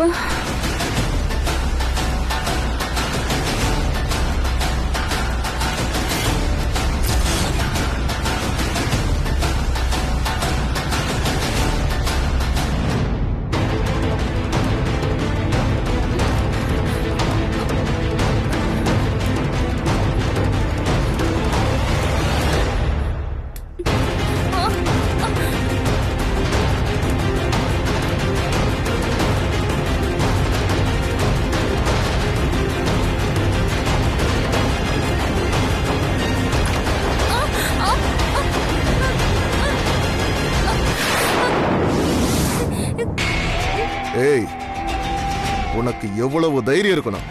அப்பா. ஏய், உனக்கு எவ்வளவு தைரியம் இருக்கணும்?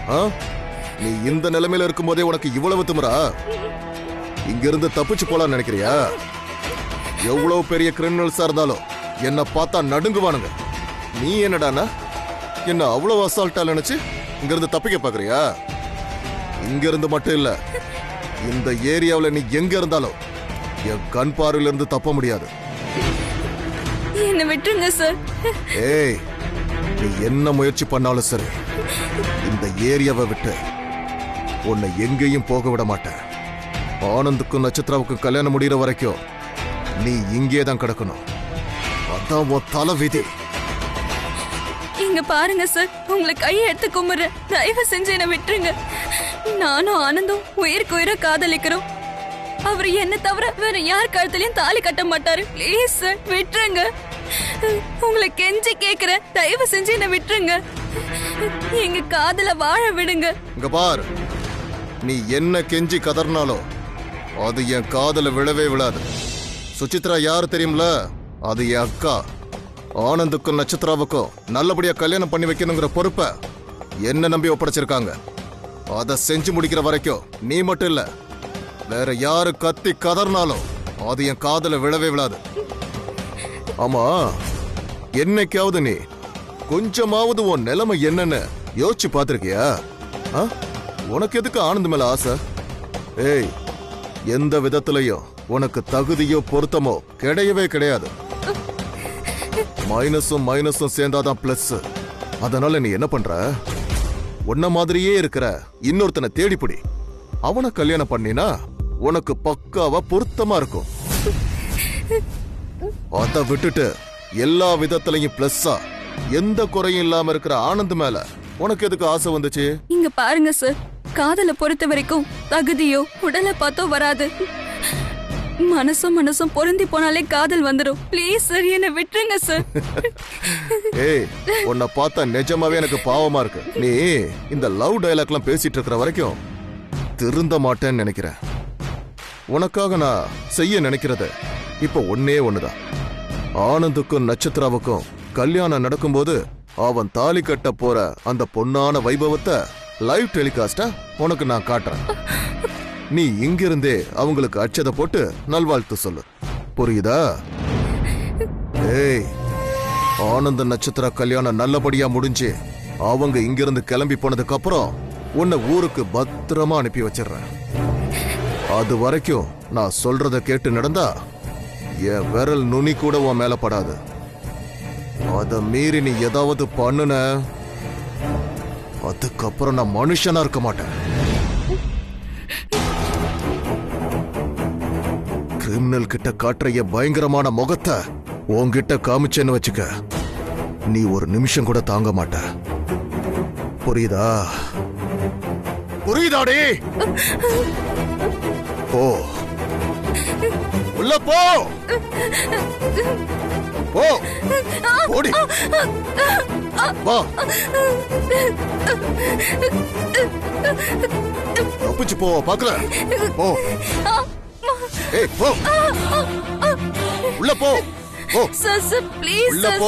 நீ இந்த நிலைமையில இருக்கும் போதே உனக்கு இவ்வளவு திமிரா? இங்க இருந்து தப்பிச்சு போலாம் நினைக்கிறியா? எவ்வளவு பெரிய கிரிமினல்ஸா இருந்தாலும் என்ன பார்த்தா நடுங்குவானுங்க. நீ என்னடானா என்ன அவ்வளவு அசால்ட்டா நினைச்சு இங்க இருந்து தப்பிக்க பாக்குறியா? இங்க இருந்து மட்டும் இல்ல, இந்த ஏரியாவில் நீ எங்க இருந்தாலும் என் கண் பார்வையில இருந்து தப்ப முடியாது. என்ன விட்டுருங்க சார். ஏய், நீ என்ன முயற்சி பண்ணாலும் சரி, இந்த ஏரியாவை விட்டு உன்னை எங்கேயும் போக விட மாட்டேன். ஆனந்துக்கும் நட்சத்திராவுக்கும் கல்யாணம் முடிகிற வரைக்கும் நீ இங்கே தான் கிடக்கணும். அதான் உன் தலை விதி. இங்க பாருங்க சார், உங்களை கையை எடுத்து கும்பிடுறேன். தயவு செஞ்சு என்ன விட்டுருங்க. நானும் ஆனந்தும் உயிருக்கு உயிரை காதலிக்கிறோம். அவர் என்ன தவிர வேற யார் கழுத்துலயும் தாலி கட்ட மாட்டாரு. ப்ளீஸ் சார், விட்டுருங்க. உங்களை கெஞ்சி கேக்குறேன், தயவு செஞ்சு என்ன விட்டுருங்க. எங்க காதல வாழ விடுங்க. இங்க பார், நீ என்ன கெஞ்சி கதர்னாலும் அது என் காதல விழவே விழாது. சுசித்ரா யாரு தெரியும்ல? அது என் அக்கா. ஆனந்துக்கும் நட்சத்திராவுக்கும் நல்லபடியா கல்யாணம் பண்ணி வைக்கணுங்கிற பொறுப்பை என்ன நம்பி ஒப்படைச்சிருக்காங்க. அதை செஞ்சு முடிக்கிற வரைக்கும் நீ மட்டும் இல்ல, வேற யாரு கத்தி கதர்னாலும் அது என் காதல விழவே விழாது. ஆமா, என்னைக்காவது நீ கொஞ்சமாவது உன் நிலைமை என்னன்னு யோசிச்சு பாத்திருக்கியா? உனக்கு எதுக்கு ஆனந்த் மேல ஆசை? ஏய், எந்த விதத்திலையும் உனக்கு தகுதியோ பொருத்தமோ கிடையவே கிடையாது. மைனஸும் மைனஸும் சேர்ந்தாதான் பிளஸ். அதனால நீ என்ன பண்ற? உன்ன மாதிரியே இருக்கிற இன்னொருத்தனை தேடிப்பிடி. அவனை கல்யாணம் பண்ணினா உனக்கு பக்காவா பொருத்தமா இருக்கும். அத விட்டுட்டு எல்லா விதத்திலையும் பிளஸ்ஸா எந்த குறையும் இல்லாம இருக்கிற ஆனந்த் மேல உனக்கு எதுக்கு ஆசை வந்துச்சு? இங்க பாருங்க சார், காதலை பொறுத்த வரைக்கும் தகுதியோ உடலை பார்த்தோ வராது. மனசும் பொருந்தி போனாலே காதல் வந்துடும். ப்ளீஸ் சார், என்ன விட்டுருங்க சார். ஏய், உன்னை பார்த்தா நிஜமாவே எனக்கு பாவமா இருக்கு. நீ இந்த லவ் டயலாக்லாம் பேசிட்டு இருக்கிற வரைக்கும் திருந்த மாட்டேன்னு நினைக்கிறேன். உனக்காக நான் செய்ய நினைக்கிறது இப்ப ஒன்னே ஒண்ணுதான். ஆனந்துக்கும் நட்சத்திராவுக்கும் கல்யாணம் நடக்கும்போது அவன் தாலி கட்ட போற அந்த பொன்னான வைபவத்தை லைவ் டெலிகாஸ்டா உனக்கு நான் காட்டுறேன். நீ இங்கிருந்தே அவங்களுக்கு அச்சதை போட்டு நல்வாழ்த்து சொல்லு. புரியுதா? ஏய், ஆனந்த நட்சத்திர கல்யாணம் நல்லபடியா முடிஞ்சு அவங்க இங்கிருந்து கிளம்பி போனதுக்கு அப்புறம் உன்னை ஊருக்கு பத்திரமா அனுப்பி வச்சிடுறேன். அது வரைக்கும் நான் சொல்றத கேட்டு நடந்தா என் விரல் நுனி கூட உன் மேல படாது. அத மீறி நீ ஏதாவது பண்ணுன, அதுக்கப்புறம் நான் மனுஷனா இருக்க மாட்டேன். கிரிமினல் கிட்ட காட்டுற என் பயங்கரமான முகத்தை உன்கிட்ட காமிச்சேன்னு வச்சுக்க, நீ ஒரு நிமிஷம் கூட தாங்க மாட்ட. புரியுதா? புரியுதாடி? போ, உள்ள போ. போ, ஓடி வா. தப்பிச்சு போ, பாக்கல. போ. ஏய், போ. உள்ள போ. போ. Sir sir please sir.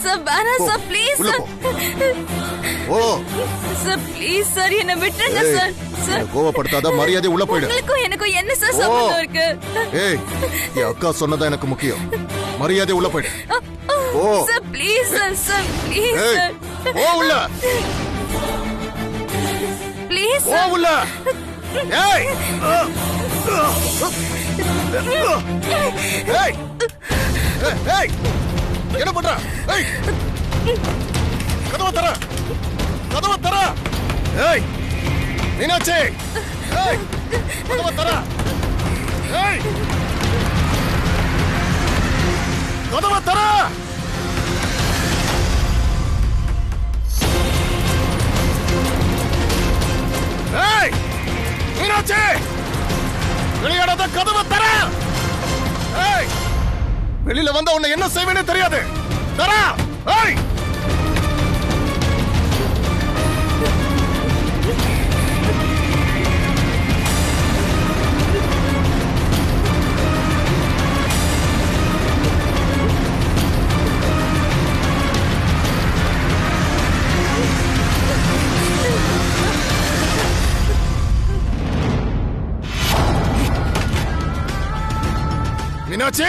Sir வேணாம் சார், ப்ளீஸ் சார். ஓ சார் ப்ளீஸ் சார், என்ன விட்டுருங்க சார். சார் கோவப்படுத்தாத, மரியாதை உள்ள போயிடு. உங்களுக்கும் எனக்கும் என்ன சார் சம்பந்தம் இருக்கு? ஏய், என் அக்கா சொன்னதா எனக்கு முக்கியம். மரியாதை உள்ள போயிடு. ஓ sir please sir. Sir please sir. ஓ உள்ள. ப்ளீஸ் ஓ உள்ள. ஏய். ஏய். ஏய், என்ன பண்ற? ஏய். கதவை தர, கதவை தர. ஏய் மீனாட்சி, ஏய் கதவை தர. ஏய் கதவை தர. ஏய் மீனாட்சி, வெளியாடாத, கதவை தர. ஏய் வெளியில வந்த உன்னை என்ன செய்வேனே தெரியாது. தர. ஏய் மீனாட்சி,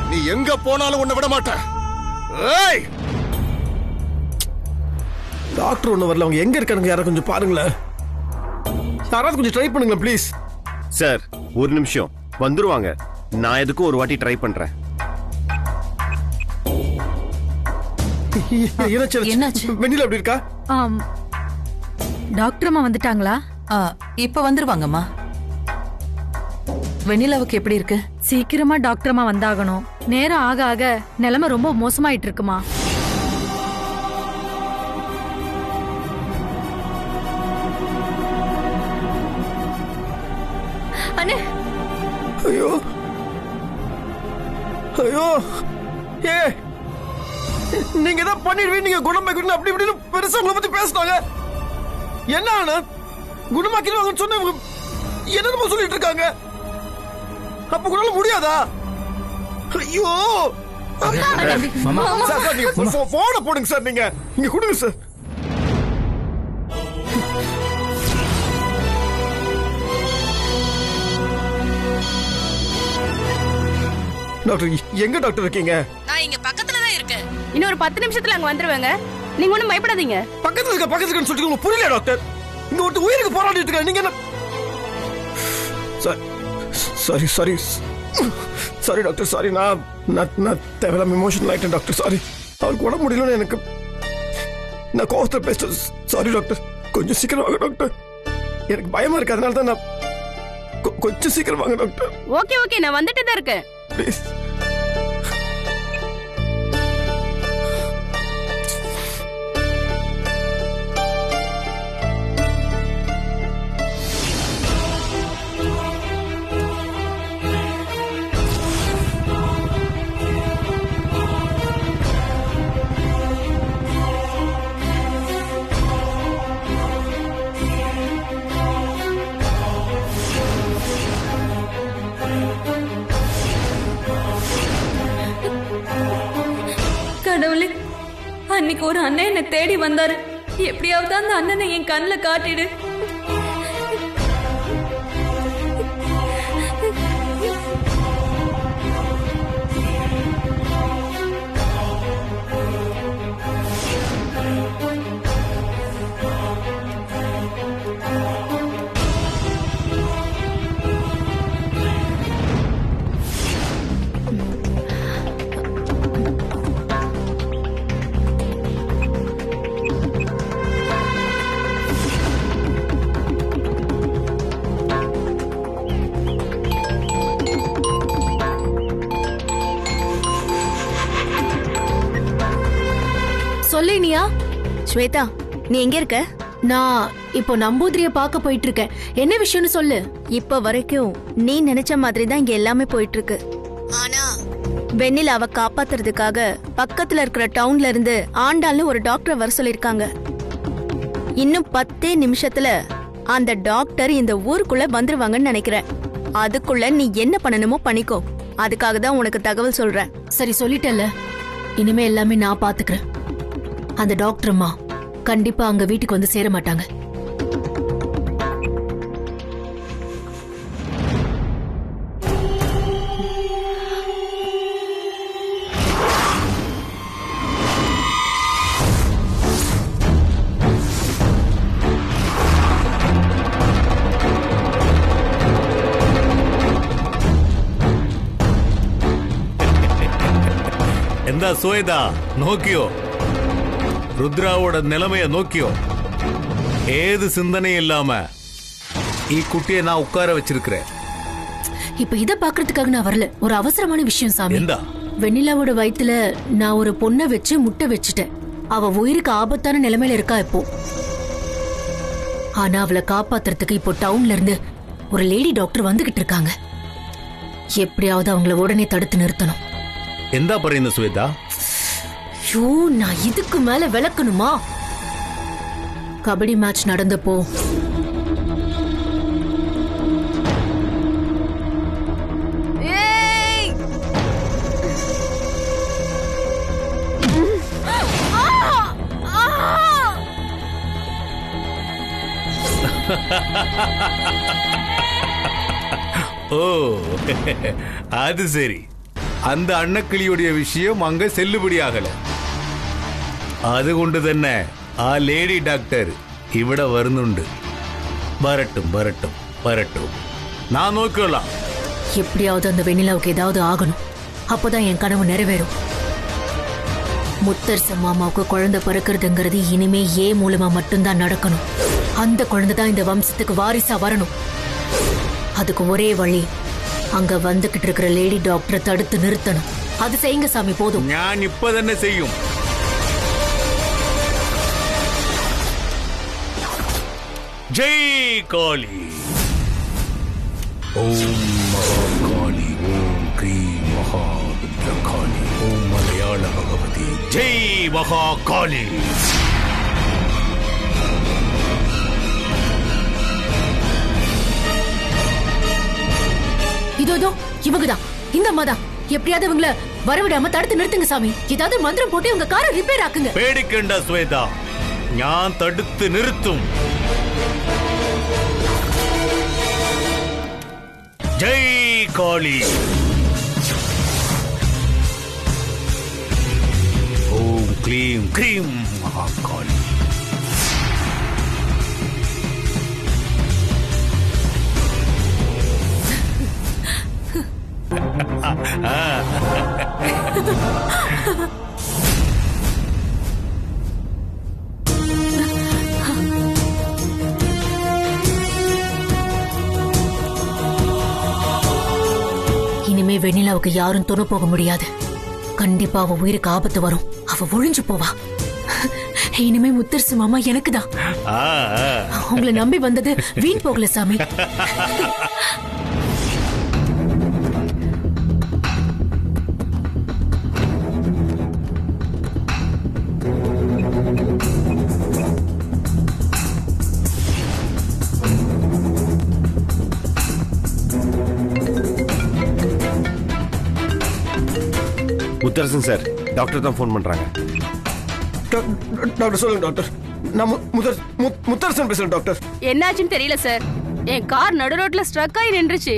நீ எங்க போனாலும் உன்னை விட மாட்டேன். ஏய் டாக்டர் ஒண்ணு வரல, அவங்க எங்க இருக்காங்க யாரை கொஞ்சம் பாருங்களேன். யாராவது கொஞ்சம் ட்ரை பண்ணுங்களேன் ப்ளீஸ். சார் ஒரு நிமிஷம் வந்துருவாங்க. நான் எதுக்கும் ஒரு வாட்டி ட்ரை பண்றேன். என்னாச்சு? வெண்ணிலா எப்படி இருக்கா? டாக்டர் அம்மா வந்துட்டாங்களா? இப்ப வந்துருவாங்கம்மா. வெண்ணிலாவுக்கு எப்படி இருக்கு? சீக்கிரமா டாக்டர் அம்மா வந்தாகணும். நேரம் ஆக ஆக நிலைமை ரொம்ப மோசமாயிட்டு இருக்குமா. அண்ணே, ஐயோ ஐயோ, ஏ நீங்க தான் பண்ணிடுவீங்க குணமாக்கணும் அப்படி இப்படின்னு பெருசா உங்களை பத்தி பேசினாங்க. என்ன ஆனா குணமாக்கிடுவாங்கன்னு சொன்ன என்னன்னு சொல்லிட்டு இருக்காங்க. அப்ப கூட முடியாதா? ஐயோ சார், நீங்க போன போடுங்க சார். நீங்க இங்க கொடுங்க சார். டாக்டர் எங்க டாக்டர் இருக்கீங்க? நான் இங்க பக்கத்துல தான் இருக்கேன். இன்னும் ஒரு 10 நிமிஷத்துல அங்க வந்துருவாங்க. நீங்க ஒண்ணும் பயப்படாதீங்க. பக்கத்துல இருக்கன்னு சொல்லிட்டு உங்களுக்கு புரியல டாக்டர்? இங்க ஒரு உயிருக்கு போராடிட்டு இருக்க நீங்க என்ன? Sorry sorry sorry doctor, sorry. நான் தேவையில்லாம எமோஷனல் ஆயிட்டேன் டாக்டர். சாரி, அவருக்கு உடம்பு முடியலன்னு எனக்கு நான் கோவத்தில் பேசிட்டேன். சாரி டாக்டர், கொஞ்சம் சீக்கிரம் வாங்க டாக்டர். எனக்கு பயமா இருக்கு, அதனால தான் நான் கொஞ்சம் சீக்கிரம் வாங்க டாக்டர். ஓகே ஓகே, நான் வந்துட்டு தான் இருக்கேன். ப்ளீஸ். கடவுளே, அன்னைக்கு ஒரு அண்ணன் என்னை தேடி வந்தாரு. எப்படியாவது அந்த அண்ணனை என் கண்ணில் காட்டிடு. சொல்லினியா? ஸ்வேதா, நீ எங்க இருக்க? நான் இப்போ நம்பூதிரிய பார்க்க போயிட்டு இருக்கேன். என்ன விஷயம்னு சொல்லு. இப்ப வரைக்கும் நீ நினைச்ச மாதிரி தான் இங்க எல்லாமே போயிட்டு இருக்கு. ஆனா வெண்ணிலாவை காப்பாத்துறதுக்காக பக்கத்துல இருக்கிற டவுன்ல இருந்து ஆண்டாள்னு ஒரு டாக்டர் வர சொல்லிருக்காங்க. இன்னும் 10 நிமிஷத்துல அந்த டாக்டர் இந்த ஊருக்குள்ள வந்துருவாங்கன்னு நினைக்கிறேன். அதுக்குள்ள நீ என்ன பண்ணணுமோ பண்ணிக்கோ. அதுக்காக தான் உனக்கு தகவல் சொல்றேன். சரி, சொல்லிட்டல்ல, இனிமே எல்லாமே நான் பாத்துக்கிறேன். அந்த டாக்டர் அம்மா கண்டிப்பா அங்க வீட்டுக்கு வந்து சேர மாட்டாங்க. എന്താ സുവേദ നോക്കിയോ? ರುದ್ರಾವೋಡ ನಿಲಮೆಯ ನೋಕಿಯೋ ஏது சிந்தனை இல்லாம ಈ குட்டியை நான் உட்கார வச்சிருக்கிறேன். இப்ப இத பாக்குறதுக்காக நான் வரல. ஒரு அவசரமான விஷயம் சாமி. எந்தா? வெண்ணிலாவோட வயித்துல நான் ஒரு பொண்ணை வச்சு முட்டை வச்சுட்டேன். அவ உயிருக்கு ஆபத்தான நிலைமையில இருக்கா இப்போ. ஆனா அவளை காப்பாத்துறதுக்கு இப்போ டவுன்ல இருந்து ஒரு லேடி டாக்டர் வந்துகிட்டு இருக்காங்க. எப்படியாவது அவங்கள உடனே தடுத்து நிறுத்தணும். எந்தா பறையுந்த சுவேதா? ஐயோ, நான் இதுக்கு மேல விளக்கணுமா? கபடி மேட்ச் நடந்தப்போ ஓ, அது சரி. அந்த அன்னக்கிளியுடைய விஷயம் அங்க செல்லுபடியாகல. അതുകൊണ്ട് തന്നെ ആ ലേഡി ഡോക്ടർ ഇവിടെ വരുന്നുണ്ട്. വരട്ടും വരട്ടും വരട്ടും. நான் നോക്കിക്കൊള്ളാം. எப்படியாவது அந்த வெண்ணிலாவுக்கு ஏதாவது ஆகணும். அப்போதான் என் கனவு நிறைவேறும். முத்தரச மாமாவுக்கு குழந்தை பிறக்கிறதுங்கிறது இனிமே ஏ மூலமா மட்டும்தான் நடக்கணும். அந்த குழந்தை தான் இந்த வம்சத்துக்கு வாரிசா வரணும். அதுக்கு ஒரே வழி, அங்க வந்துகிட்டு இருக்கிற லேடி டாக்டரை தடுத்து நிறுத்தணும். அது செய்யுங்க சாமி, போதும். ഞാൻ ഇപ്പൊ തന്നെ ചെയ്യും. ஜெய் காளி. ஓம் மகாகாளி, ஓம் கிரீம் மகாருத்ரகாளி, ஓம் மலையாள பகவதி, ஜெய் மகாகாளி. இதோ இவங்கதான், இந்த அம்மா தான். எப்படியாவது இவங்கள வரவிடாம தடுத்து நிறுத்துங்க சாமி. ஏதாவது மந்திரம் போட்டு உங்க காரை ரிப்பேர் ஆக்குங்க. പേടിക്കണ്ട ശ്വേത, ഞാൻ തടുത്ത് നിർത്തും. ஜெய் காளி. ஓம் க்ளீம் க்ரீம் மகாகாளி. இனிமே வெண்ணிலாவுக்கு யாரும் துணை போக முடியாது. கண்டிப்பா அவ உயிருக்கு ஆபத்து வரும். அவ ஒழிஞ்சு போவா. இனிமே முத்தரசு மாமா எனக்கு தான். உங்களை நம்பி வந்தது வீண் போகல சாமி. முத்தரசன் சார், டாக்டர் தான் ஃபோன் பண்றாங்க. டாக்டர் சொல்லுங்க டாக்டர். நான் முத்தரசன் பேசுறேன் டாக்டர். என்னாச்சுன்னு தெரியல சார். என் கார் நடு ரோட்ல ஸ்ட்ரக் ஆகி நின்றுச்சு.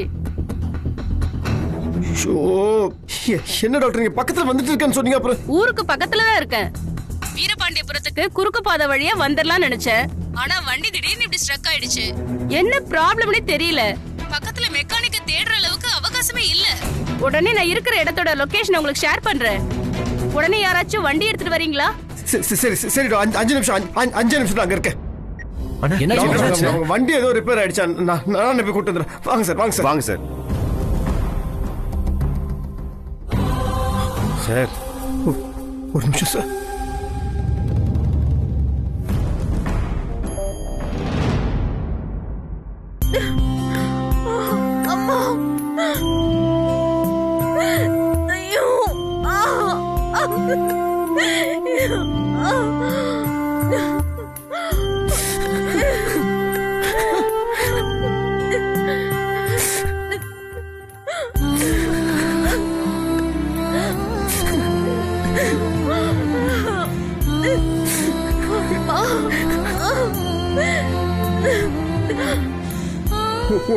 என்ன டாக்டர், நீங்க பக்கத்துல வந்துட்டு இருக்கேன்னு சொன்னீங்க. அப்புறம் ஊருக்கு பக்கத்துல தான் இருக்கேன். வீரபாண்டியபுரத்துக்கு குறுக்கு பாதை வழியா வந்துடலாம் நினைச்சேன். ஆனா வண்டி திடீர்னு இப்படி ஸ்ட்ரக் ஆயிடுச்சு. என்ன ப்ராப்ளம்னே தெரியல. பக்கத்துல மெக்கானிக்க தேடுற அளவுக்கு அவகாசமே இல்ல. உடனே நான் இருக்கிற இடத்தோட லொகேஷன் உங்களுக்கு ஷேர் பண்றேன். உடனே யாராச்சும் வண்டி எடுத்துட்டு வரீங்களா? சரி சரி, 5 நிமிஷம் அங்க இருக்கேன். வண்டி ஏதோ ரிப்பேர் ஆயிடுச்சா? நான் போய் கூட்டு வந்துடுறேன். வாங்க சார், வாங்க சார், வாங்க சார். சார் ஒரு நிமிஷம் சார்.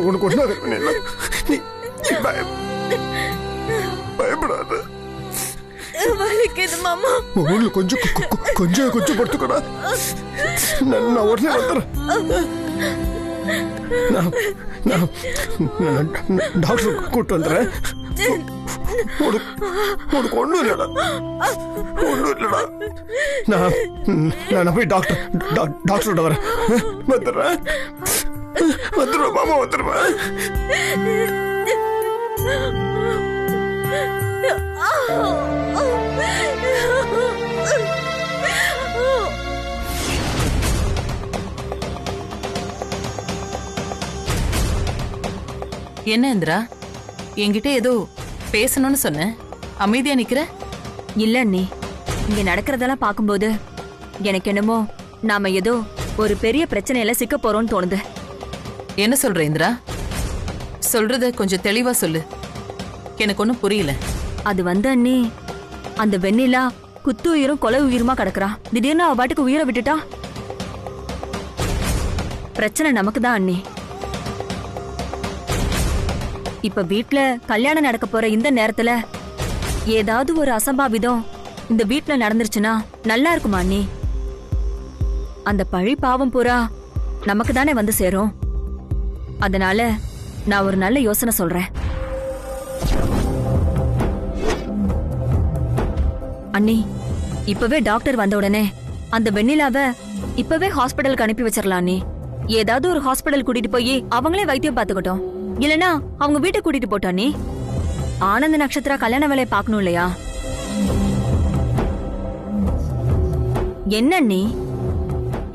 உனக்கு ஒண்ணு பயப்படாத. வலிக்குது மாமா. கொஞ்சம் படுத்துக்கடா. நான் உடனே வந்துடுறேன். டாக்டர் கூட்டு வந்துடுறேன். உனக்கு ஒண்ணும் இல்லடா, ஒண்ணும் இல்லடா. நான் போய் டாக்டரோட வரேன். வந்துடுவேன் மாமா, வந்துடுவேன். என்ன இந்திரா, என்கிட்ட ஏதோ பேசணும்னு சொன்ன, அமைதியா நிக்கிற? இல்ல அண்ணி, இங்க நடக்கிறதெல்லாம் பார்க்கும்போது எனக்கு என்னமோ நாம ஏதோ ஒரு பெரிய பிரச்சனையில சிக்க போறோம்னு தோணுது. என்ன சொல்ற இந்திரா? சொல்றத கொஞ்சம் தெளிவா சொல்லு, எனக்கு ஒன்னும் புரியல. அது அண்ணி, அந்த வெண்ணிலா குத்து உயிரும் கொலை உயிருமா கிடக்குறா. திடீர்னு அவ பாட்டுக்கு உயிரை விட்டுட்டா. பிரச்சனை நமக்கு தான் அண்ணி. இப்ப வீட்ல கல்யாணம் நடக்க போற இந்த நேரத்துல ஏதாவது ஒரு அசம்பாவிதம் இந்த வீட்ல நடந்துருச்சுன்னா நல்லா இருக்குமா அண்ணி? அந்த பழி பாவம் பூரா நமக்கு தானே வந்து சேரும். அதனால நான் ஒரு நல்ல யோசனை சொல்றேன் அண்ணி. இப்பவே டாக்டர் வந்த உடனே அந்த வெண்ணிலாவை இப்பவே ஹாஸ்பிடலுக்கு அனுப்பி வச்சிடலாம் அண்ணி. ஏதாவது ஒரு ஹாஸ்பிடல் கூட்டிட்டு போய் அவங்களே வைத்தியம் பார்த்துக்கிட்டோம். இல்லனா அவங்க வீட்டை கூட்டிட்டு போட்டா நீ. ஆனந்த நட்சத்திரா கல்யாண வேலையை பார்க்கணும் இல்லையா? என்ன நீ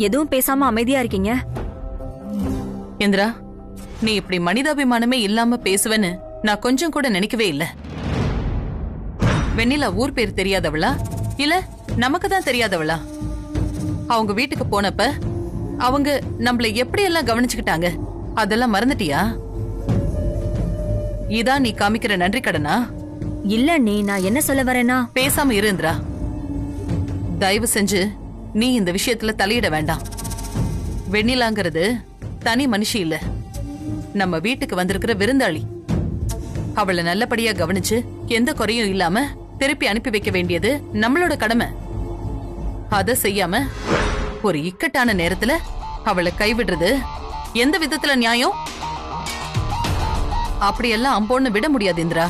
எதுவும் பேசாம அமைதியா இருக்கீங்க? இந்திரா, நீ இப்படி மனிதாபிமானமே இல்லாம பேசுவேன்னு நான் கொஞ்சம் கூட நினைக்கவே இல்ல. வெண்ணிலா ஊர் பேர் தெரியாதவளா இல்ல நமக்கு தான் தெரியாதவளா? அவங்க வீட்டுக்கு போனப்ப அவங்க நம்மள எப்படி எல்லாம் கவனிச்சுக்கிட்டாங்க, அதெல்லாம் மறந்துட்டியா? இதான் நீ காமிக்கிற நன்றி கடனா? இல்ல நீ, நான் என்ன சொல்ல வரேன்னா, பேசாம இரு இந்திரா. தயவு செஞ்சு நீ இந்த விஷயத்துல தலையிட வேண்டாம். வெண்ணிலாங்கிறது தனி மனுஷி இல்ல, நம்ம வீட்டுக்கு வந்திருக்கிற விருந்தாளி. அவளை நல்லபடியா கவனிச்சு எந்த குறையும் இல்லாம திருப்பி அனுப்பி வைக்க வேண்டியது நம்மளோட கடமை. அத செய்யாம ஒரு இக்கட்டான நேரத்துல அவளை கைவிடுறது எந்த விதத்துல நியாயம்? அப்படியெல்லாம் அம்போன்னு விட முடியாது இந்திரா.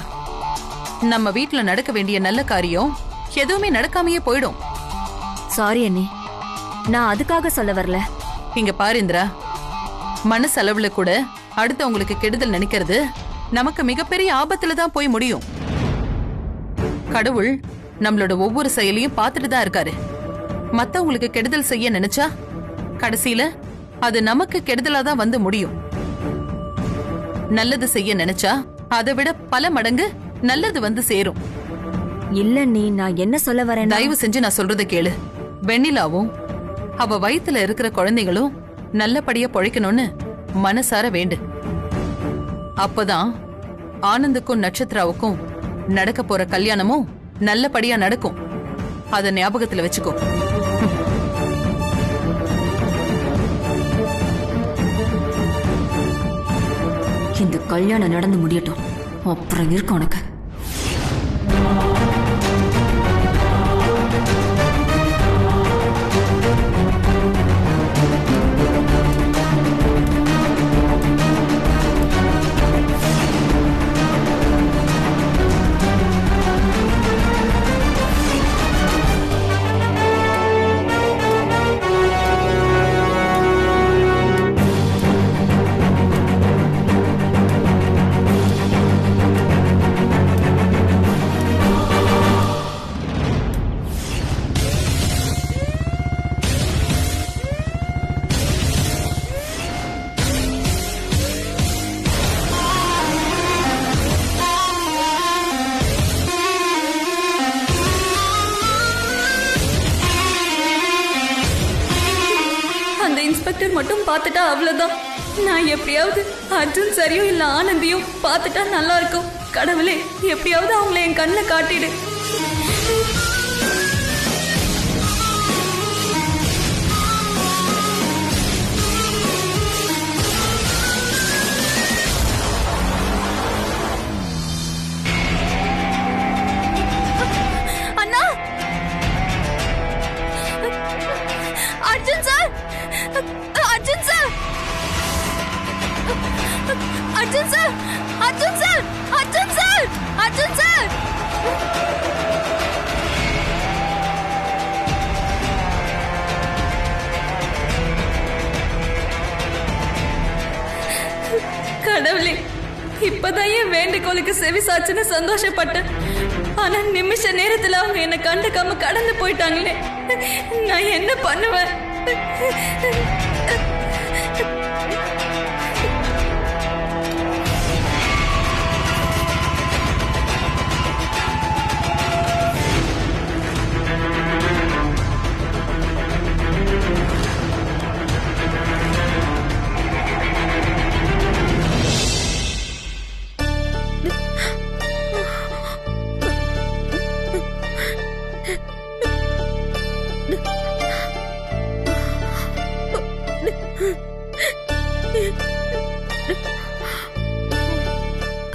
நம்ம வீட்டுல நடக்க வேண்டிய நல்ல காரியம் எதுவுமே நடக்காமையே போயிடும். சாரி அண்ணி, நான் அதுக்காக சொல்ல வரல. இங்க பாரு இந்திரா, மனசளவுல கூட அடுத்தவங்களுக்கு கெடுதல் நினைக்கிறது நமக்கு மிகப்பெரிய ஆபத்துல தான் போய் முடியும். கடவுள் நம்மளோட ஒவ்வொரு செயலையும் பார்த்துட்டு தான் இருக்காரு. மத்தவங்களுக்கு கெடுதல் செய்ய நினைச்சா கடைசியில அது நமக்கு கெடுதலா தான் வந்து முடியும். நல்லது செய்ய நினைச்சா அதை விட பல மடங்கு நல்லது வந்து சேரும். இல்ல நீ, நான் என்ன சொல்ல வரேன், தயவு செஞ்சு நான் சொல்றத கேளு. வெண்ணிலாவும் அவ வயித்துல இருக்கிற குழந்தைகளும் நல்லபடியா பொழைக்கணும்னு மனசார வேண்டு. அப்பதான் ஆனந்துக்கும் நட்சத்திராவுக்கும் நடக்க போற கல்யாணமும் நல்லபடியா நடக்கும். அத ஞாபகத்துல வச்சுக்கோ. இந்த கல்யாணம் நடந்து முடியட்டும், அப்புறம் இருக்கு உனக்கு. இன்ஸ்பெக்டர் மட்டும் பார்த்துட்டா அவ்வளவுதான். நான் எப்படியாவது அர்ஜுன் சரியும் இல்ல ஆனந்தியும் பார்த்துட்டா நல்லா இருக்கும். கடவுளே, எப்படியாவது அவங்கள என் கண்ணில் காட்டிடு. அண்ணா, Arjun sir, Arjun sir, Arjun sir, Arjun sir, Arjun sir, Arjun sir. அப்பதான் என் வேண்டுகோளுக்கு செவி சாச்சுன்னு சந்தோஷப்பட்டேன். ஆனா நிமிஷ நேரத்துல அவங்க என்ன கண்டுக்காம கடந்து போயிட்டாங்களே, நான் என்ன பண்ணுவேன்?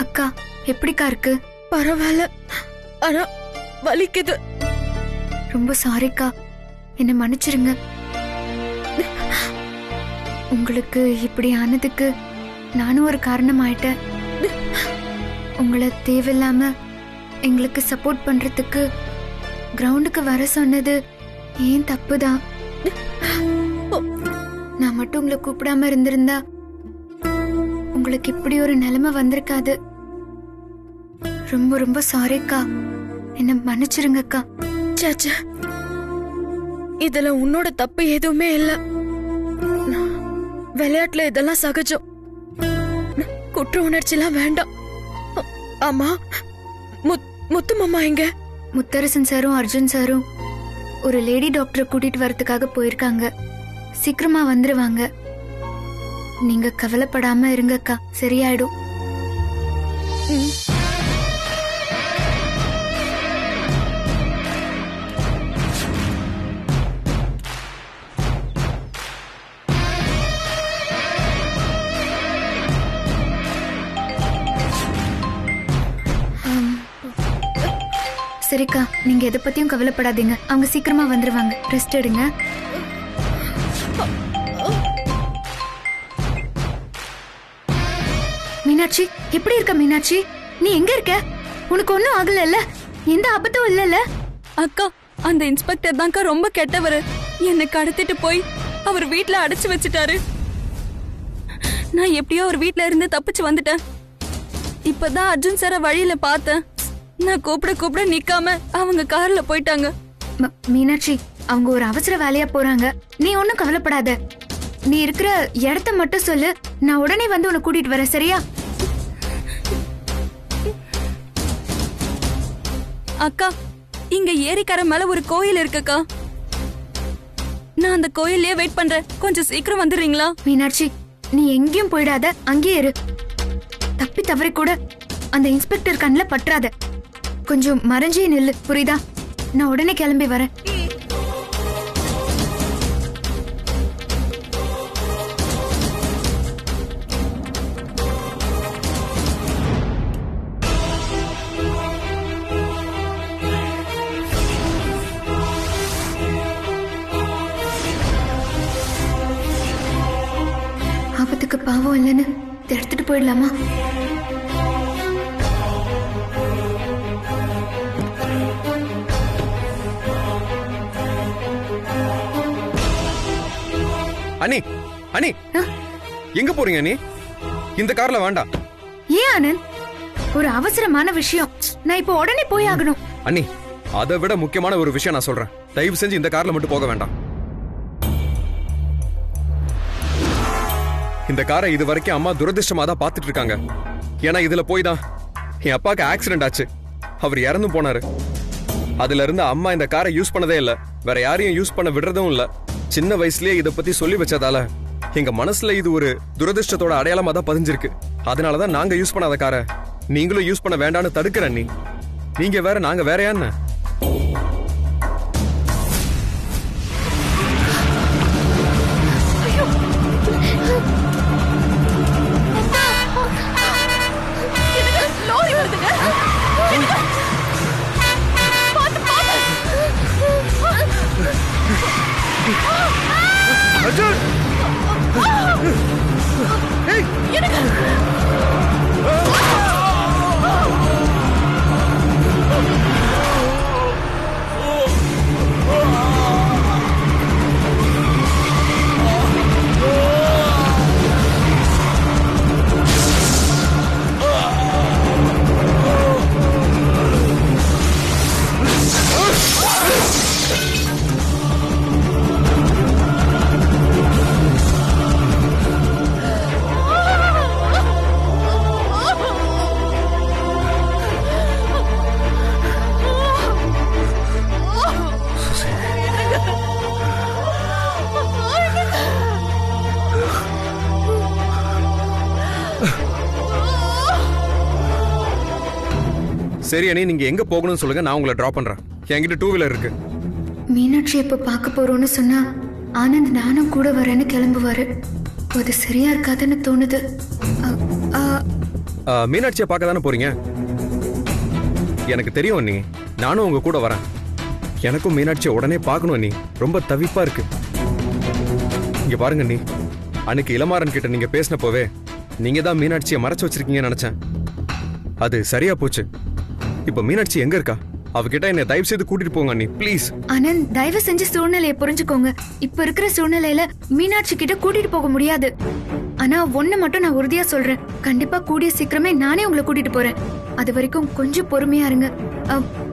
அக்கா எப்படிக்கா இருக்கு? பரவாயில்ல, ஆனா வலிக்குது. ரொம்ப சாரிக்கா, என்ன மன்னிச்சிருங்க. உங்களுக்கு இப்படி ஆனதுக்கு நானும் ஒரு காரணம் ஆயிட்டேன். உங்களை தேவையில்லாம எங்களுக்கு சப்போர்ட் பண்றதுக்கு கிரவுண்டுக்கு வர சொன்னது ஏன் தப்புதான். நான் மட்டும் உங்களை கூப்பிடாம இருந்திருந்தா உங்களுக்கு இப்படி ஒரு நிலைமை வந்திருக்காது. ரொம்ப ரொம்ப சாரிக்கா, என்ன மன்னிச்சிருங்கக்கா. சாச்சா, இதுல உன்னோட தப்பு எதுவுமே இல்ல. விளையாட்டுல இதெல்லாம் சகஜம். குற்ற உணர்ச்சிலாம் வேண்டாம். ஆமா, முத்து மாமா எங்க? முத்தரசன் சாரும் அர்ஜுன் சாரும் ஒரு லேடி டாக்டரை கூட்டிட்டு வரதுக்காக போயிருக்காங்க. சீக்கிரமா வந்துருவாங்க. நீங்க கவலைப்படாம இருங்கக்கா, சரியாயிடும். சரிக்கா, நீங்க எதை பத்தியும் கவலைப்படாதீங்க. அவங்க சீக்கிரமா வந்துருவாங்க. ரெஸ்ட் எடுங்க. மீனாட்சி, எப்படி இருக்க மீனாட்சி? நீ எங்க இருக்க? உனக்கு ஒண்ணும் ஆகல? எந்த ஆபத்தும் இல்லல? அக்கா, அந்த இன்ஸ்பெக்டர் தான்க்கா ரொம்ப கெட்டவரு. என்னை கடத்திட்டு போய் அவர் வீட்ல அடைச்சு வச்சுட்டாரு. நான் எப்படியோ அவர் வீட்ல இருந்து தப்பிச்சு வந்துட்டேன். இப்பதான் அர்ஜுன் சார வழியில பார்த்தேன். நான் கூப்பிட நிக்காம அவங்க கார்ல போயிட்டாங்க. மீனாட்சி, அவங்க ஒரு அவசர வேலையா போறாங்க. நீ ஒண்ணும் கவலைப்படாத. நீ இருக்கிற இடத்த மட்டும் சொல்லு, நான் உடனே வந்து உன்னை கூட்டிட்டு வரேன். சரியா? அக்கா, இங்க ஏரிக்கரை மேல ஒரு கோயில் இருக்குக்கா. நான் அந்த கோயிலே வெயிட் பண்றேன். கொஞ்சம் சீக்கிரம் வந்துடுறீங்களா? மீனாட்சி, நீ எங்கேயும் போயிடாத, அங்கேயே இரு. தப்பி தவறி கூட அந்த இன்ஸ்பெக்டர் கண்ணில் பற்றாத. கொஞ்சம் மறைஞ்சே நில்லு, புரியுதா? நான் உடனே கிளம்பி வரேன். ஆபத்துக்கு பாவம் இல்லைன்னு எடுத்துட்டு போயிடலாமா? அண்ணி, அண்ணி, எங்க போறீங்க அண்ணி? இந்த கார்ல வேண்டாம். ஏன் ஆனந்த்? ஒரு அவசரமான விஷயம். நான் இப்போ உடனே போய் ஆகணும். அண்ணி, அதை விட முக்கியமான ஒரு விஷயம் நான் சொல்றேன். தயவு செஞ்சு இந்த கார்ல மட்டும் போக வேண்டாம். இந்த காரை இது வரைக்கும் அம்மா துரதிருஷ்டமா தான் பாத்துட்டு இருக்காங்க. ஏன்னா இதுல போய் தான் என் அப்பாவுக்கு ஆக்சிடென்ட் ஆச்சு. அவர் இறந்து போனாரு. அதுல இருந்து அம்மா இந்த காரை யூஸ் பண்ணதே இல்ல. வேற யாரையும் யூஸ் பண்ண விடுறதும் இல்ல. சின்ன வயசுலயே இத பத்தி சொல்லி வச்சதால எங்க மனசுல இது ஒரு துரதிருஷ்டத்தோட அடையாளமா தான் பதிஞ்சிருக்கு. அதனாலதான் நாங்க யூஸ் பண்ணாத காரை நீங்களும் யூஸ் பண்ண வேண்டாம்னு தடுக்கிறேன். நீங்க வேற, நாங்க வேற என்ன? அர்ஜுன்! சரி அண்ணி, நீங்க எங்க போகணும்னு சொல்லுங்க, நான் உங்களை டிராப் பண்றேன். என்கிட்ட 2 வீலர் இருக்கு. மீனாட்சி எப்ப பார்க்க போறோம்னு சொன்னா ஆனந்த் நானும் கூட வரேன்னு கிளம்புவாரு. அது சரியா இருக்காதுன்னு தோணுது. மீனாட்சியை பார்க்க தானே போறீங்க? எனக்கு தெரியும் அண்ணி, நானும் உங்க கூட வரேன். எனக்கும் மீனாட்சியை உடனே பார்க்கணும் அண்ணி, ரொம்ப தவிப்பா இருக்கு. இங்க பாருங்க அண்ணி, அன்னைக்கு இளமாறன் கிட்ட நீங்க பேசினப்போவே நீங்க தான் மீனாட்சியை மறைச்சு வச்சிருக்கீங்கன்னு நினைச்சேன். அது சரியா போச்சு. இப்ப மீனாட்சி எங்க இருக்கா? அவகிட்ட என்ன தயவு செய்து கூட்டிட்டு போங்க அண்ணி, ப்ளீஸ். ஆனந்த், தயவு செஞ்சு சூழ்நிலையை புரிஞ்சுக்கோங்க. இப்ப இருக்கிற சூழ்நிலையில மீனாட்சி கிட்ட கூட்டிட்டு போக முடியாது. ஆனா ஒண்ணு மட்டும் நான் உறுதியா சொல்றேன், கண்டிப்பா கூடிய சீக்கிரமே நானே உங்களை கூட்டிட்டு போறேன். அது வரைக்கும் கொஞ்சம் பொறுமையா இருங்க.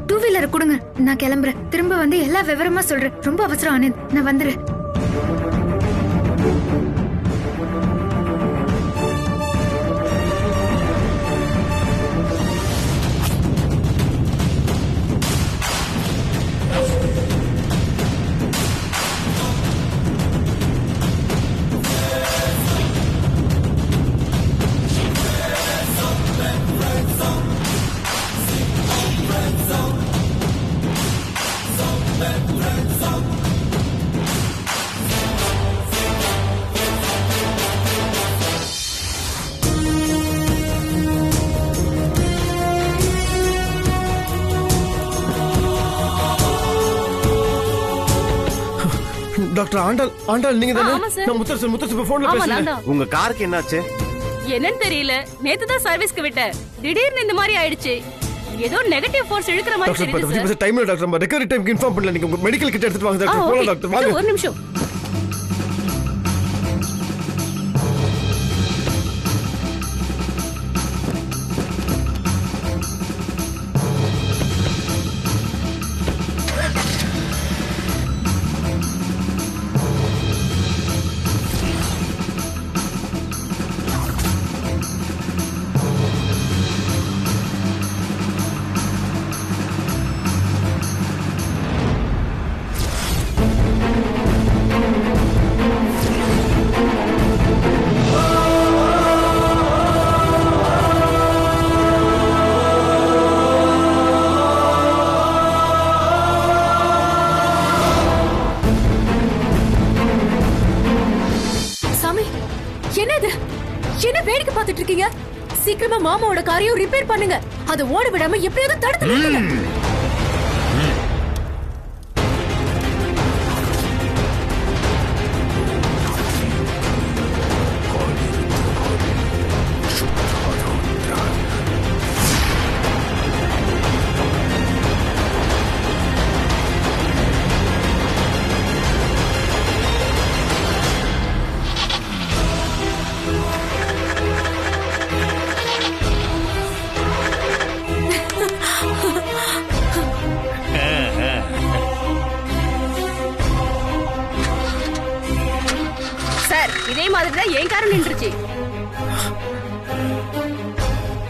2 வீலரை கொடுங்க, நான் கிளம்புறேன். திரும்ப வந்து எல்லா விவரமா சொல்றேன். ரொம்ப அவசரம் ஆனந்த், நான் வந்துடுறேன். டாக்டர் ஆண்டாள் நீங்க தானே? ஆமா சார். நான் முத்தரசன் போன்ல ஆமா, பேசுறேன். நான் தான். உங்க காருக்கு என்னாச்சு? என்னன்னு தெரியல, நேத்து தான் சர்வீஸ்க்கு விட்டேன். திடீர்னு இந்த மாதிரி ஆயிடுச்சு. ஏதோ நெகட்டிவ் ஃபோர்ஸ் இழுக்கிற மாதிரி டாக்டர் தெரியுது சார். பத்தி டைம்ல டாக்டர் நம்ம ரெக்கவரி டைம்க்கு இன்ஃபார்ம் பண்ணல. நீங்க உங்க மெடிக்கல் கிட்ட எடுத்துட்டு வாங்க டாக்டர். போலாம் டாக்டர், வாங்க. ஒரு நிமிஷம். என்னது? என்ன வேடிக்கை பார்த்துட்டு இருக்கீங்க? சீக்கிரமா மாமாவோட காரையும் ரிப்பேர் பண்ணுங்க. அதை ஓட விடாம எப்படியாவது தடுத்து நிறுத்துங்க. இதே மாதிரி தான் என் காரம் நின்றுச்சு.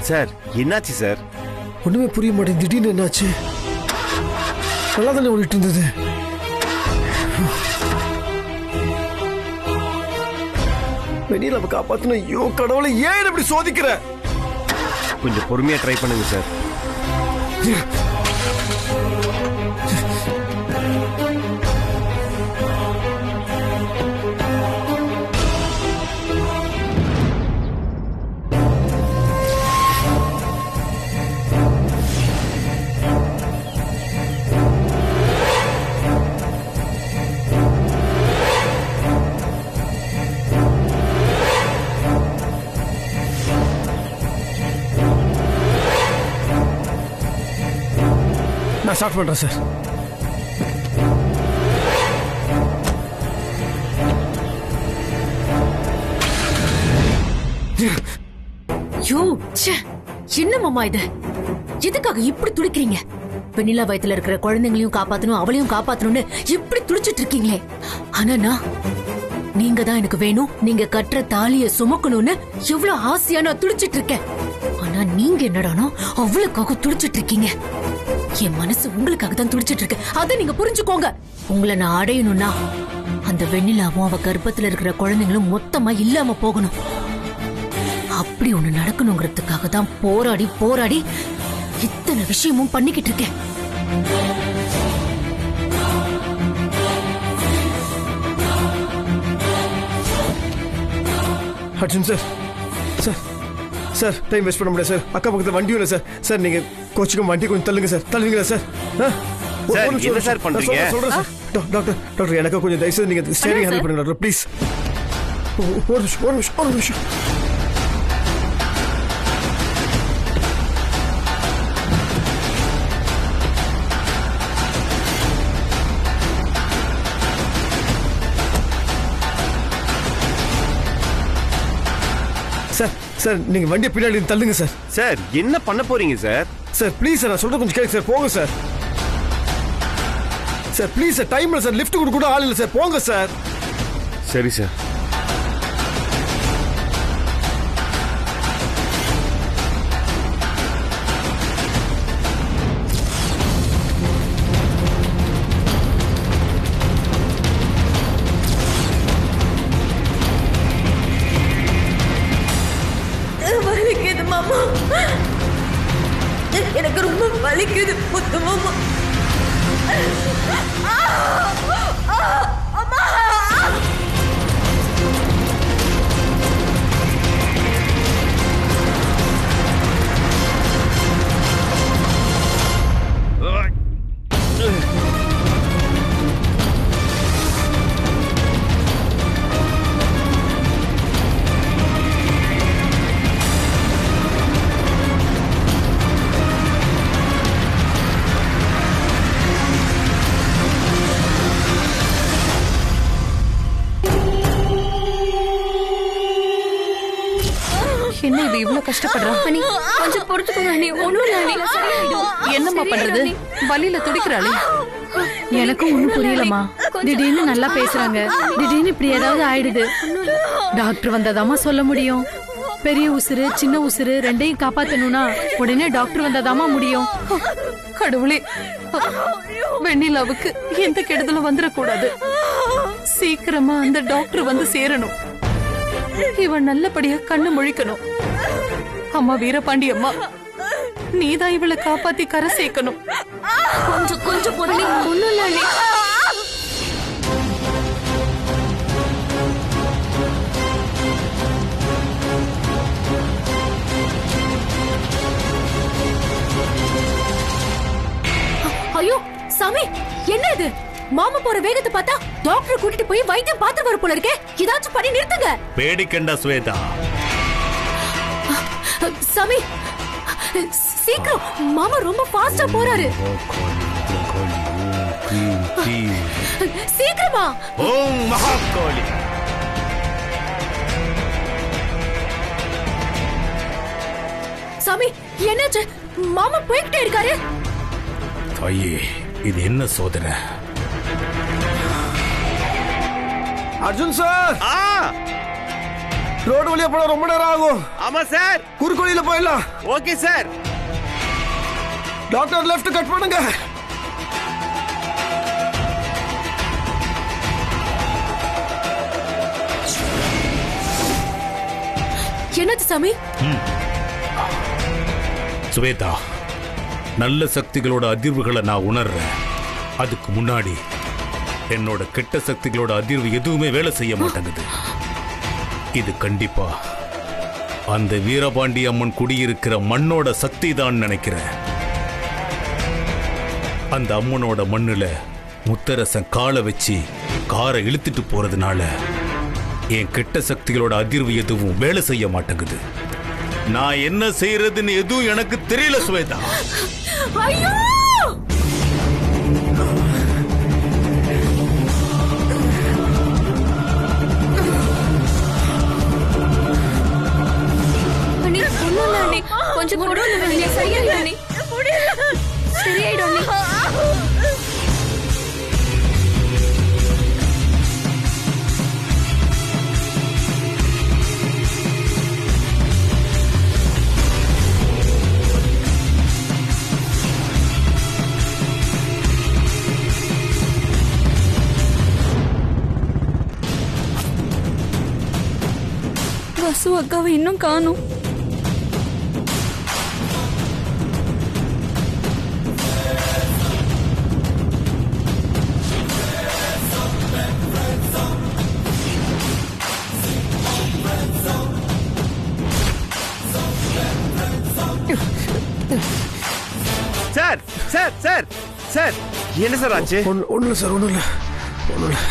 சார் என்னாச்சு சார்? ஒண்ணுமே புரிய மாட்டேன். திடீர்னு என்னாச்சு? நல்லா தானே ஓடிட்டு இருந்தது. வெண்ணிலாவை காப்பாத்தணும். ஐயோ கடவுளை, ஏன் இப்படி சோதிக்கிற? கொஞ்சம் பொறுமையா ட்ரை பண்ணுங்க சார். நான் ஸ்டார்ட் பண்றேன் சார். என்ன மாமா இது? எதுக்காக இப்படி துடிக்கிறீங்க? வெண்ணிலா வயித்துல இருக்கிற குழந்தைங்களையும் காப்பாத்தணும், அவளையும் காப்பாத்தணும்னு இப்படி துடிச்சிட்டு இருக்கீங்களே. ஆனா நீங்க தான் எனக்கு வேணும், நீங்க கட்டுற தாலிய சுமக்கணும்னு எவ்வளவு ஆசையா நான் துடிச்சிட்டு இருக்கேன். ஆனா நீங்க என்னடானோ அவளுக்காக துடிச்சிட்டு இருக்கீங்க. என் மனசு உங்களுக்காக தான் துடிச்சிட்டு இருக்கு. அதை நீங்க புரிஞ்சுக்கோங்க. உங்களை நான் அடையணும்னா அந்த வெண்ணிலாவும் அவ கர்ப்பத்துல இருக்கிற குழந்தைங்களும் மொத்தமா இல்லாம போகணும். அப்படி ஒண்ணு நடக்கணுங்கிறதுக்காக தான் போராடி போராடி இத்தனை விஷயமும் பண்ணிக்கிட்டு இருக்கேன். Arjun sir, sir sir time waste பண்ண முடியாது சார். அக்கா பக்கத்துல வண்டியும் இல்லை சார். சார் நீங்க கோச்சுக்கும் வண்டி கொஞ்சம் தள்ளுங்க சார். தள்ளுவீங்களா சார்? சார், என்ன சார் பண்றீங்க? சொல்றேன் சார். டாக்டர் எனக்கு கொஞ்சம் தயவுசெய்து நீங்க ஸ்டேரிங் ஹேண்டில் பண்ணுங்க டாக்டர் ப்ளீஸ். ஒரு நிமிஷம். சார் சார் நீங்க வண்டியை பின்னாடி தள்ளுங்க சார். சார் என்ன பண்ண போறீங்க சார்? சார் ப்ளீஸ் சார், நான் சொல்றது கொஞ்சம் கேளுங்க சார். போங்க sir. Sir please sir, time இல்லை சார். லிஃப்ட் கூட ஆள் இல்லை சார். போங்க சார். சரி சார். வலிக்குது மாமா, எனக்கு ரொம்ப வலிக்குது முத்து மாமா. என்ன இவ இவ்வளவு கஷ்டப்படுறா? அண்ணி கொஞ்சம் பொறுத்துக்கோங்க அண்ணி. ஒண்ணும் இல்ல அண்ணி. என்னம்மா பண்றது? வலியில துடிக்கிறாளே. எனக்கும் ஒண்ணும் புரியலமா. திடீர்னு நல்லா பேசுறாங்க, திடீர்னு இப்படி ஏதாவது ஆயிடுது. டாக்டர் வந்ததாமா சொல்ல முடியும். பெரிய உசுறு சின்ன உசுறு ரெண்டையும் காப்பாத்தணும்னா உடனே டாக்டர் வந்ததாமா முடியும். கடவுளே, வெண்ணிலாவுக்கு எந்த கெடுதலும் வந்துடக்கூடாது. சீக்கிரமா அந்த டாக்டர் வந்து சேரணும். இவன் நல்லபடியா கண்ணு முழிக்கணும். அம்மா வீரபாண்டி அம்மா, நீதான் இவளை காப்பாத்தி கரை சேர்க்கணும். கொஞ்சம் பொருளி. ஒண்ணும் இல்ல அண்ணி. ஐயோ சாமி, என்ன இது? மாமா போற வேகத்தை பார்த்தா டாக்டர் கூட்டிட்டு போய் வைத்தியம் பார்த்து வர போல இருக்கே. ஏதாச்சும் பண்ணி நிறுத்துங்க. பேடிக்கண்டா ஸ்வேதா. சாமி சீக்கிரம், மாமா ரொம்ப ஃபாஸ்டா போறாரு. சீக்கிரமா. ஓம் மகாகாளி. சாமி என்னாச்சு? மாமா போய்கிட்டே இருக்காரு. ஐயே, இது என்ன சோதனை? அர்ஜுன் சார், ரோடு வழியா போனா ரொம்ப நேரம் ஆகும். ஆமா சார். குறுக்கு வழியில போயிடலாம். Okay sir. Doctor left cut பண்ணுங்க. என்னது சாமி? ஸ்வேதா, நல்ல சக்திகளோட அதிர்வுகளை நான் உணர்றேன். அதுக்கு முன்னாடி என்னோட கெட்ட சக்திகளோட அதிர்வு எதுவுமே வேலை செய்ய மாட்டேங்குது. இது கண்டிப்பா அந்த வீரபாண்டி அம்மன் குடியிருக்கிற மண்ணோட சக்தி தான் நினைக்கிறேன். அந்த அம்மனோட மண்ணுல முத்தரசன் காலை வச்சு காரை இழுத்துட்டு போறதுனால என் கெட்ட சக்திகளோட அதிர்வு எதுவும் வேலை செய்ய மாட்டேங்குது. நான் என்ன செய்யறதுன்னு எதுவும் எனக்கு தெரியல ஸ்வேதா. ஐயோ! அண்ணி ஒண்ணும் இல்ல அண்ணி. கொஞ்சம் பொறுங்க அண்ணி. சரியாயிடும் அண்ணி. சரியாயிடும் அண்ணி. வசு அக்காவை இன்னும் காணும். சார் சார் சார் சார் என்ன சார் ஆச்சு? ஒன்றும் இல்லை சார், ஒன்றும் இல்லை, ஒன்றும் இல்லை.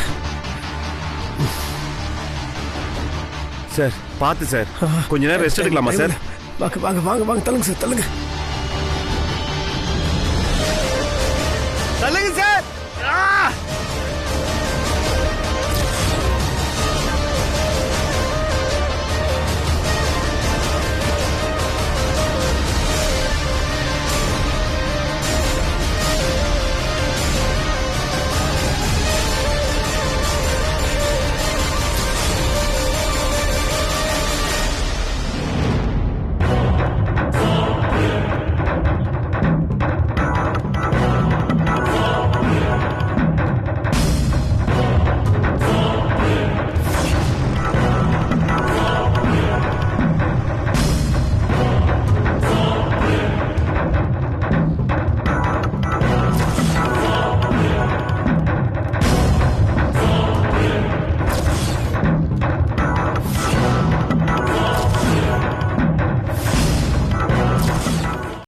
சார் பார்த்து சார், கொஞ்ச நேரம் ரெஸ்ட் எடுக்கலாமா சார்? வாங்க வாங்க வாங்க வாங்க, தள்ளுங்க சார், தள்ளுங்க. தள்ளுங்க சார்.